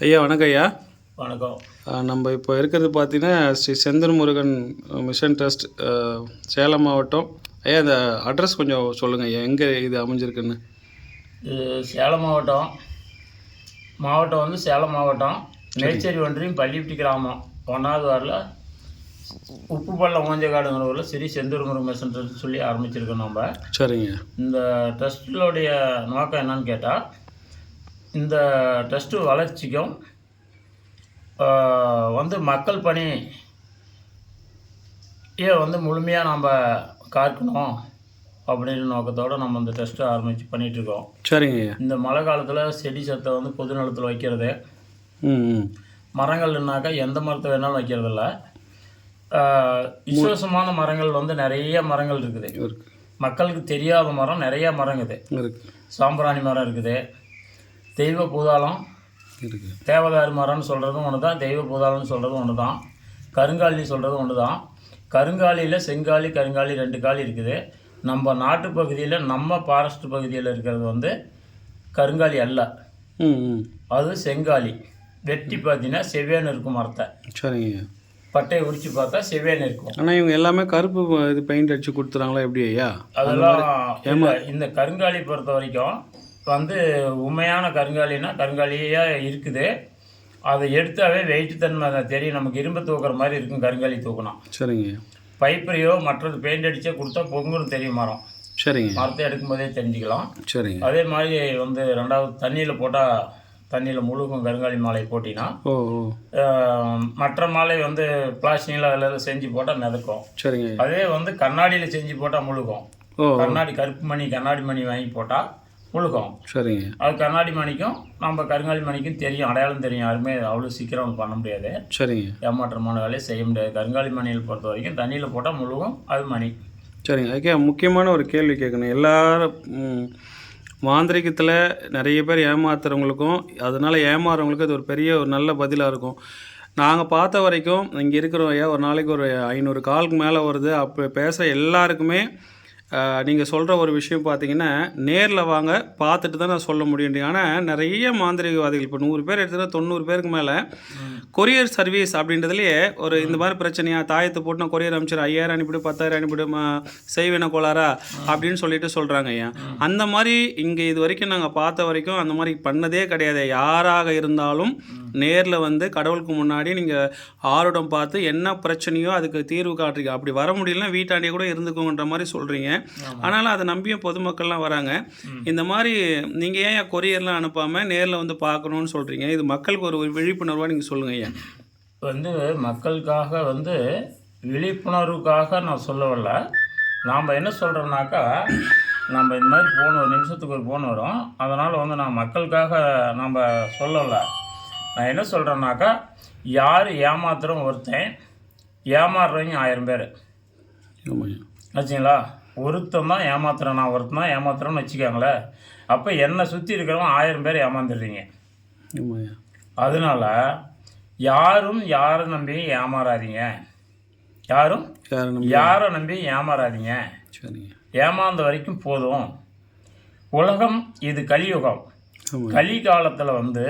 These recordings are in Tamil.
ஐயா வணக்கம் ஐயா. வணக்கம். நம்ம இப்போ இருக்கிறது பார்த்தீங்கன்னா ஸ்ரீ செந்தூர் முருகன் மிஷன் ட்ரஸ்ட், சேலம் மாவட்டம். ஐயா இந்த அட்ரஸ் கொஞ்சம் சொல்லுங்கள் ஐயா, எங்கே இது அமைஞ்சிருக்குன்னு. இது சேலம் மாவட்டம் வந்து சேலம் மாவட்டம் மேச்சேரி ஒன்றியம் பள்ளிப்பட்டி கிராமம் 1வது வார்டில் உப்புப்பள்ளம் ஊஞ்சக்காடுங்கிற ஊரில் ஸ்ரீ செந்தூர் முருகன் மிஷன் ட்ரஸ்ட் சொல்லி ஆரம்பிச்சிருக்கோம் நம்ம. சரிங்க. இந்த ட்ரஸ்ட்டுடைய நோக்கம் என்னன்னு கேட்டால், இந்த ட்ரஸ்ட்டு வளர்ச்சிக்கும் வந்து மக்கள் பணி வந்து முழுமையாக நம்ம காக்கணும் அப்படின்னு நோக்கத்தோடு நம்ம இந்த டெஸ்ட்டை ஆரம்பித்து பண்ணிகிட்ருக்கோம். சரிங்க. இந்த மழை காலத்தில் செடி சத்தை வந்து பொது நிலத்தில் வைக்கிறது, மரங்கள்னாக்கா எந்த மரத்தை வேணாலும் வைக்கிறதில்ல. விசேஷமான மரங்கள் வந்து நிறைய மரங்கள் இருக்குது. மக்களுக்கு தெரியாத மரம் நிறையா மரம் இருக்குது. சாம்பிராணி மரம் இருக்குது, தெய்வ பூதாளம் இருக்குது, தேவதாரு மரம்னு சொல்கிறதும் ஒன்று தான், தெய்வ பூதாளம்னு சொல்கிறதும் ஒன்று தான், கருங்காலி சொல்கிறதும் ஒன்று தான். கருங்காலியில் செங்காலி கருங்காலி 2 காலி இருக்குது. நம்ம நாட்டு பகுதியில் நம்ம ஃபாரஸ்ட் பகுதியில் இருக்கிறது வந்து கருங்காலி அல்ல, அது செங்காலி. வெட்டி பார்த்தீங்கன்னா செவ்வேன்னு இருக்கும் மரத்தை. சரிங்க. பட்டையை உரிச்சு பார்த்தா செவ்வேன்னு இருக்கும். ஆனால் இவங்க எல்லாமே கருப்பு இது பெயிண்ட் அடிச்சு கொடுத்துறாங்களா எப்படி ஐயா? அதெல்லாம் இந்த கருங்காலி பொறுத்த வரைக்கும் வந்து உண்மையான கருங்காலின்னா கருங்காலியாக இருக்குது. அதை எடுத்தாவே வெயிட்டு தன்மை தெரியும், நமக்கு இரும்பு தூக்குற மாதிரி இருக்கும் கருங்காலி தூக்கணும். சரிங்க. பைப்பரையோ மற்றது பெயிண்ட் அடித்தே கொடுத்தா பொங்குன்னு தெரியும் மரம். சரிங்க. மரத்தை எடுக்கும்போதே தெரிஞ்சுக்கலாம். சரிங்க. அதே மாதிரி வந்து 2வது தண்ணியில் போட்டால் தண்ணியில் முழுகும் கருங்காலி மாலை போட்டினா. மற்ற மாலை வந்து பிளாஸ்டிக்கில் அதில் செஞ்சு போட்டால் மிதக்கும். சரிங்க. அதே வந்து கண்ணாடியில் செஞ்சு போட்டால் முழுகும். கண்ணாடி கருப்பு மணி கண்ணாடி மணி வாங்கி போட்டால் முழுகும். சரிங்க. அது கண்ணாடி மணிக்கும் நம்ம கருங்காலி மணிக்கும் தெரியும், அடையாளம் தெரியும். யாருமே அவ்வளோ சீக்கிரம் பண்ண முடியாது. சரிங்க. ஏமாற்றமான வேலையை செய்ய முடியாது. கருங்காலி மணியில் பொறுத்த வரைக்கும் தண்ணியில் போட்டால் முழுகும், அது மணி. சரிங்க. அதுக்கே முக்கியமான ஒரு கேள்வி கேட்கணும். எல்லாரும் மாந்திரிகத்தில் நிறைய பேர் ஏமாத்துறவங்களுக்கும் அதனால் ஏமாறுறவங்களுக்கும் இது ஒரு பெரிய ஒரு நல்ல பதிலாக இருக்கும். நாங்கள் பார்த்த வரைக்கும் இங்கே இருக்கிறோம் ஐயா, ஒரு நாளைக்கு ஒரு 500 காலுக்கு மேலே வருது. அப்போ பேசுகிற எல்லாருக்குமே நீங்கள் சொல்கிற ஒரு விஷயம் பார்த்தீங்கன்னா, நேரில் வாங்க பார்த்துட்டு தான் நான் சொல்ல முடியும். ஆனால் நிறைய மாந்திரிகவாதிகள் இப்போ 100 பேர் எடுத்துகிட்டா 90 பேருக்கு மேலே கொரியர் சர்வீஸ் அப்படின்றதுலேயே ஒரு இந்த மாதிரி பிரச்சனையாக தாயத்தை போட்டு நான் கொரியர் அனுப்பிச்சிடு 5000 அனுப்பிவிடு 10,000 அனுப்பிவிடு செய்வேன கோளாரா அப்படின்னு சொல்லிட்டு சொல்கிறாங்க ஐயா. அந்த மாதிரி இங்கே இது வரைக்கும் நாங்கள் பார்த்த வரைக்கும் அந்த மாதிரி பண்ணதே கிடையாது. யாராக இருந்தாலும் நேரில் வந்து கடவுளுக்கு முன்னாடி நீங்கள் ஆருடம் பார்த்து என்ன பிரச்சனையோ அதுக்கு தீர்வு காட்டுறீங்க. அப்படி வர முடியலன்னா வீட்டாண்டியே கூட இருந்துக்கோங்கன்ற மாதிரி சொல்கிறீங்க. ஆனாலும் அதை நம்பியும் பொதுமக்கள்லாம் வராங்க. இந்த மாதிரி நீங்கள் ஏன் கொரியர்லாம் அனுப்பாமல் நேரில் வந்து பார்க்கணுன்னு சொல்கிறீங்க? இது மக்களுக்கு ஒரு விழிப்புணர்வாக நீங்கள் சொல்லுங்கள் ஐயா. வந்து மக்களுக்காக வந்து விழிப்புணர்வுக்காக நான் சொல்லவில்லை. நாம் என்ன சொல்கிறோம்னாக்கா, நம்ம இந்த மாதிரி ஃபோன் ஒரு நிமிஷத்துக்கு ஒரு ஃபோன் வரும், அதனால் வந்து நான் மக்களுக்காக நம்ம சொல்லலை. நான் என்ன சொல்கிறேன்னாக்கா, யார் ஏமாத்துறோம் ஒருத்தன், ஏமாறுறவங்க 1000 பேர் வச்சுங்களா. ஒருத்தன் தான் ஏமாத்துறேன், நான் ஒருத்தன் தான் ஏமாத்துறேன்னு வச்சுக்காங்களேன். அப்போ என்னை சுற்றி இருக்கிறவங்க 1000 பேர் ஏமாந்துடுறீங்க. அதனால் யாரும் யாரை நம்பி ஏமாறாதீங்க. யாரும் யாரை நம்பி ஏமாறாதீங்க. ஏமாந்த வரைக்கும் போதும். உலகம் இது கலியுகம். கலி காலத்தில் வந்து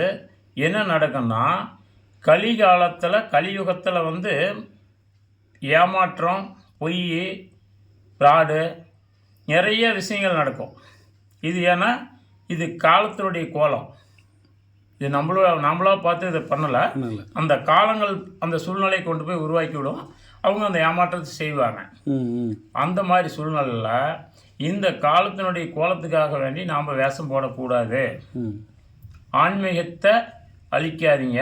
என்ன நடக்கும்னா, கலியுகத்தில் வந்து ஏமாற்றம், பொய், ஃப்ராடு நிறைய விஷயங்கள் நடக்கும். இது ஏன்னா இது காலத்தினுடைய கோலம். இது நம்மளா பார்த்து இதை பண்ணலை. அந்த காலங்கள் அந்த சூழ்நிலையை கொண்டு போய் உருவாக்கி விடும். அவங்க அந்த ஏமாற்றத்தை செய்வாங்க. அந்த மாதிரி சூழ்நிலையில் இந்த காலத்தினுடைய கோலத்துக்காக வேண்டி நாம் வேஷம் போடக்கூடாது. ஆன்மீகத்தை அழிக்காதீங்க.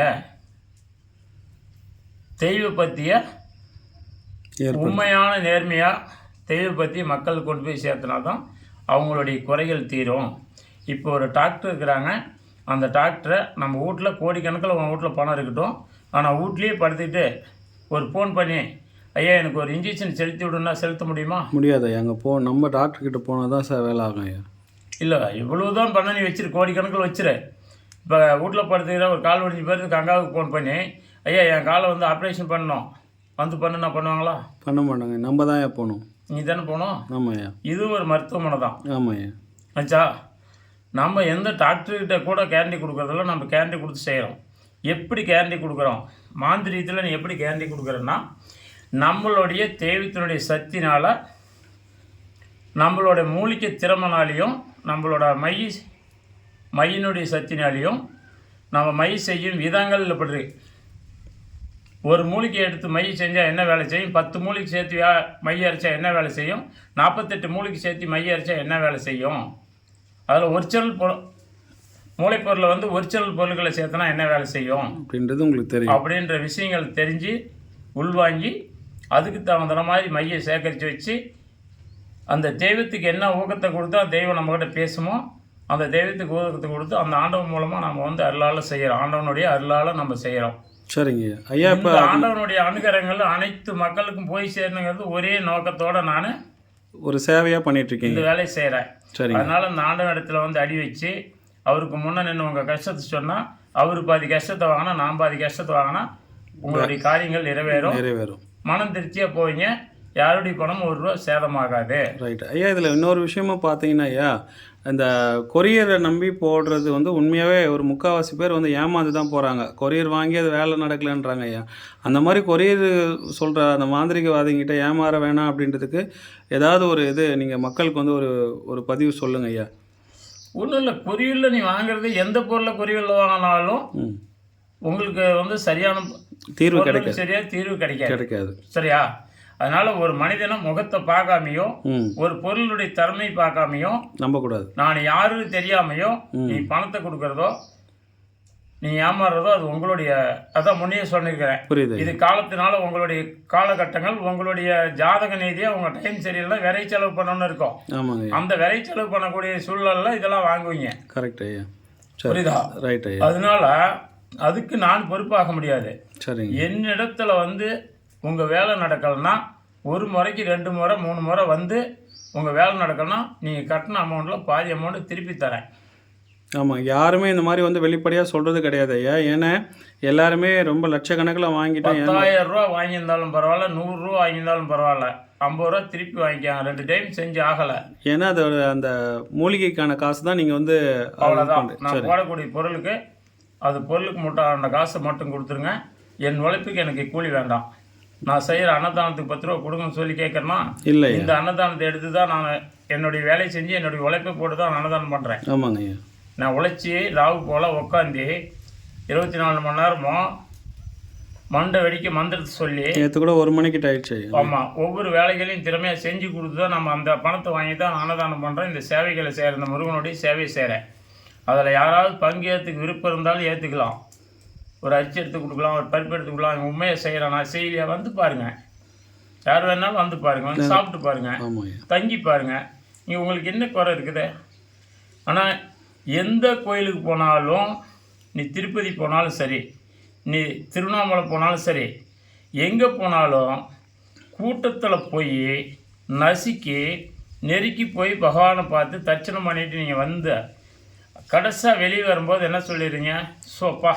தெய்வ பற்றிய உண்மையான நேர்மையாக தெய்வ பற்றி மக்களுக்கு கொண்டு போய் சேர்த்துனா தான் அவங்களுடைய குறைகள் தீரும். இப்போ ஒரு டாக்டர் இருக்கிறாங்க, அந்த டாக்டரை நம்ம வீட்டில் கோடிக்கணக்கில் உங்கள் வீட்டில் பணம் இருக்கட்டும், ஆனால் வீட்லேயே படுத்துக்கிட்டு ஒரு ஃபோன் பண்ணி ஐயா எனக்கு ஒரு இன்ஜெக்ஷன் செலுத்தி விடுன்னா செலுத்த முடியுமா? முடியாது. அங்கே நம்ம டாக்டர்கிட்ட போனால் தான் சார் வேலை ஆகும் ஐயா. இல்லை, இவ்வளோ தான் பண்ண நீ வச்சிரு, கோடிக்கணக்கில் வச்சிரு. இப்போ வீட்டில் படுத்துக்கிற ஒரு கால் ஒடிஞ்சு பேருக்கு அங்காவுக்கு ஃபோன் பண்ணி ஐயா என் காலை வந்து ஆப்ரேஷன் பண்ணணும் வந்து பண்ணுன்னா பண்ணுவாங்களா? பண்ண மாட்டாங்க. நம்ம தான் ஏன் போகணும்? நீ தானே போகணும். ஆமாய்யா. இதுவும் ஒரு மருத்துவமனை தான். ஆமாய்யா. ஆச்சா, நம்ம எந்த டாக்டர்கிட்ட கூட கேரண்டி கொடுக்குறதில்ல, நம்ம கேரண்டி கொடுத்து செய்கிறோம். எப்படி கேரண்டி கொடுக்குறோம்? மாந்திரீகத்தில் நீ எப்படி கேரண்டி கொடுக்குறேன்னா, நம்மளுடைய தெய்வத்தினுடைய சக்தினால், நம்மளோட மூலிகை திறமனாலையும், நம்மளோட மையினுடைய சக்தினாலையும், நம்ம மை செய்யும் விதங்கள் பற்றி ஒரு மூலிகை எடுத்து மை செஞ்சால் என்ன வேலை செய்யும், 10 மூலிகை சேர்த்து மை அரைச்சா என்ன வேலை செய்யும், 48 மூலிகை சேர்த்து மை அரைச்சா என்ன வேலை செய்யும், அதில் ஒரிஜினல் மூளைப்பொருளை வந்து ஒரிஜினல் பொருட்களை சேர்த்தனா என்ன வேலை செய்யும் அப்படின்றது உங்களுக்கு தெரியும். அப்படின்ற விஷயங்கள் தெரிஞ்சு உள்வாங்கி அதுக்கு தகுந்த மாதிரி மையை சேகரித்து வச்சு அந்த தெய்வத்துக்கு என்ன ஊக்கத்தை கொடுத்தா தெய்வம் நம்மக்கிட்ட பேசுமோ அந்த தெய்வத்துக்கு ஊக்கத்தை கொடுத்து அந்த ஆண்டவன் மூலமாக நம்ம வந்து அருளால் செய்கிறோம். ஆண்டவனுடைய அருளால் நம்ம செய்கிறோம். சரிங்க ஐயா. இப்போ ஆண்டவனுடைய அனுகிரகங்கள் அனைத்து மக்களுக்கும் போய் சேரணுங்கிறது ஒரே நோக்கத்தோடு நான் ஒரு சேவையாக பண்ணிகிட்ருக்கேன், இந்த வேலையை செய்கிறேன். சரி, அதனால் அந்த ஆண்டவன் இடத்துல வந்து அடி வச்சு அவருக்கு முன்னே நின்று உங்கள் கஷ்டத்தை சொன்னால் அவர் பாதி கஷ்டத்தை வாங்கினா நான் பாதி கஷ்டத்தை வாங்கினா உங்களுடைய காரியங்கள் நிறைவேறும். மனம் திருப்தியாக போவீங்க. யாருடைய பணம் ₹1 சேதமாகாது. ரைட் ஐயா. இதில் இன்னொரு விஷயமும் பார்த்தீங்கன்னா ஐயா, இந்த கொரியரை நம்பி போடுறது வந்து உண்மையாகவே ஒரு முக்கால்வாசி பேர் வந்து ஏமாந்து தான் போகிறாங்க. கொரியர் வாங்கி அது வேலை நடக்கலைன்றாங்க ஐயா. அந்த மாதிரி கொரியர் சொல்கிற அந்த மாந்திரிகவாதிகிட்ட ஏமாற வேணாம் அப்படின்றதுக்கு ஏதாவது ஒரு இது நீங்கள் மக்களுக்கு வந்து ஒரு பதிவு சொல்லுங்கள் ஐயா. ஒன்றும் இல்லை, கொரியரில் நீ வாங்குறது எந்த பொருளை கொரியரில் வாங்கினாலும் உங்களுக்கு வந்து சரியான தீர்வு கிடைக்காது. சரியா தீர்வு கிடைக்காது. சரியா? அதனால ஒரு மனிதனை முகத்தை பார்க்காமையோ ஒரு பொருளுடைய தன்மை பார்க்காமையோ நம்பக்கூடாது. நான் யாருன்னு தெரியாமையோ நீ பணத்தை கொடுக்கறதோ நீ ஏமாறுறதோ அது உங்களுடைய, அதான் முன்னே சொல்லியிருக்கிறேன். புரியுது. இது காலத்தினால உங்களுடைய காலகட்டங்கள் உங்களுடைய ஜாதக நீதியாக உங்கள் டைம் சரியில்லை விரை செலவு பண்ணணும்னு இருக்கும். அந்த விரை செலவு பண்ணக்கூடிய சூழ்நிலை இதெல்லாம் வாங்குவீங்க. கரெக்ட் ஐயா. புரியுதா? ரைட் ஐயா. அதனால அதுக்கு நான் பொறுப்பாக முடியாது. சரி, என்னிடத்துல வந்து உங்கள் வேலை நடக்கலைன்னா 1 முறைக்கு 2 முறை 3 முறை வந்து உங்கள் வேலை நடக்கலைன்னா நீங்கள் கட்டின அமௌண்ட்டில் பாதி அமௌண்ட்டு திருப்பி தரேன். ஆமாம், யாருமே இந்த மாதிரி வந்து வெளிப்படையாக சொல்கிறது கிடையாது ஐயா. ஏன்னா எல்லாருமே ரொம்ப லட்சக்கணக்கில் வாங்கிட்டு 10,000 ரூபா வாங்கியிருந்தாலும் பரவாயில்ல, 100 ரூபா வாங்கியிருந்தாலும் பரவாயில்ல, 50 ரூபா திருப்பி வாங்கிக்காங்க. 2 டைம் செஞ்சு ஆகலை. ஏன்னா அது அந்த மூலிகைக்கான காசு தான் நீங்கள் வந்து அவ்வளோதான். நான் போடக்கூடிய பொருளுக்கு அது பொருளுக்கு மட்டும் காசை மட்டும் கொடுத்துருங்க. என் உழைப்புக்கு எனக்கு கூலி வேண்டாம். நான் செய்கிற அன்னதானத்துக்கு 10 ரூபா கொடுங்கன்னு சொல்லி கேட்குறேன்னா இல்லை, இந்த அன்னதானத்தை எடுத்து தான் நான் என்னுடைய வேலையை செஞ்சு என்னுடைய உழைப்பை போட்டு தான் அன்னதானம் பண்ணுறேன். ஆமாங்க. நான் உழைச்சி ராவு போல் உட்காந்து 24 மணி நேரமும் மண்டை வெடிக்க மந்திரத்தை சொல்லி நேற்று கூட 1 மணிக்கிட்ட ஆயிடுச்சு. ஆமாம், ஒவ்வொரு வேலைகளையும் திறமையாக செஞ்சு கொடுத்து தான் நம்ம அந்த பணத்தை வாங்கி தான் அன்னதானம் பண்ணுறேன். இந்த சேவைகளை செய்கிற இந்த முருகனுடைய சேவையை செய்கிறேன். அதில் யாராவது பங்கேற்றுக்கு விருப்பம் இருந்தாலும் ஏற்றுக்கலாம். ஒரு அரிசி எடுத்து கொடுக்கலாம், ஒரு பருப்பு எடுத்து கொடுக்கலாம். உண்மையை செய்கிறேன் நான் செய்யலையா வந்து பாருங்கள். யார் வேணாலும் வந்து பாருங்கள், வந்து சாப்பிட்டு பாருங்கள், தங்கி பாருங்கள். நீங்கள் உங்களுக்கு என்ன குறை இருக்குது? ஆனால் எந்த கோயிலுக்கு போனாலும், நீ திருப்பதி போனாலும் சரி, நீ திருவண்ணாமலை போனாலும் சரி, எங்கே போனாலும் கூட்டத்தில் போய் நசுக்கி நெருக்கி போய் பகவானை பார்த்து தரிசனம் பண்ணிவிட்டு நீங்கள் வந்து கடைசியாக வெளியே வரும்போது என்ன சொல்லிடுறீங்க? சோப்பா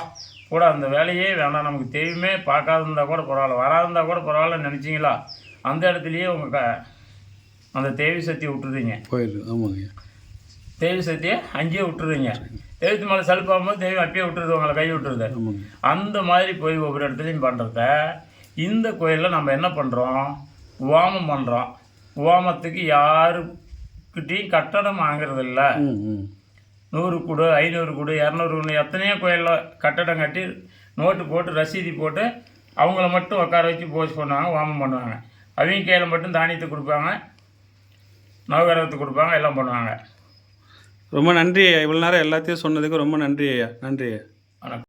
கூட அந்த வேலையே வேணாம், நமக்கு தெய்வமே பார்க்காதிருந்தா கூட பரவாயில்ல, வராதிருந்தா கூட பரவாயில்லன்னு நினச்சிங்களா? அந்த இடத்துலையே உங்கள் அந்த தெய்வ சக்தியை விட்டுருதீங்க. போயிடுது. ஆமாங்க, தெய்வ சக்தியை அங்கேயே விட்டுருவீங்க. தெய்வத்து மேலே சலுப்பாகும்போது தெய்வம் அப்பயே விட்டுருது, உங்களை கை விட்டுருது. அந்த மாதிரி போய் ஒவ்வொரு இடத்துலையும் பண்ணுறத இந்த கோயிலில் நம்ம என்ன பண்ணுறோம்? ஓமம் பண்ணுறோம். ஓமத்துக்கு யாருக்கிட்டையும் கட்டணம் வாங்குறதில்ல. 100 கொடு, 500 கொடு, 200 கொடு, எத்தனையோ கோயிலில் கட்டடம் கட்டி நோட்டு போட்டு ரசீதி போட்டு அவங்கள மட்டும் உட்கார வச்சு போஸ் பண்ணுவாங்க, ஓமம் பண்ணுவாங்க. அவங்க கையில் மட்டும் தானியத்தை கொடுப்பாங்க, நவகிரகத்தை கொடுப்பாங்க, எல்லாம் பண்ணுவாங்க. ரொம்ப நன்றி ஐயா, இவ்வளோ நேரம் எல்லாத்தையும் சொன்னதுக்கு ரொம்ப நன்றி ஐயா. நன்றி ஐயா. வணக்கம்.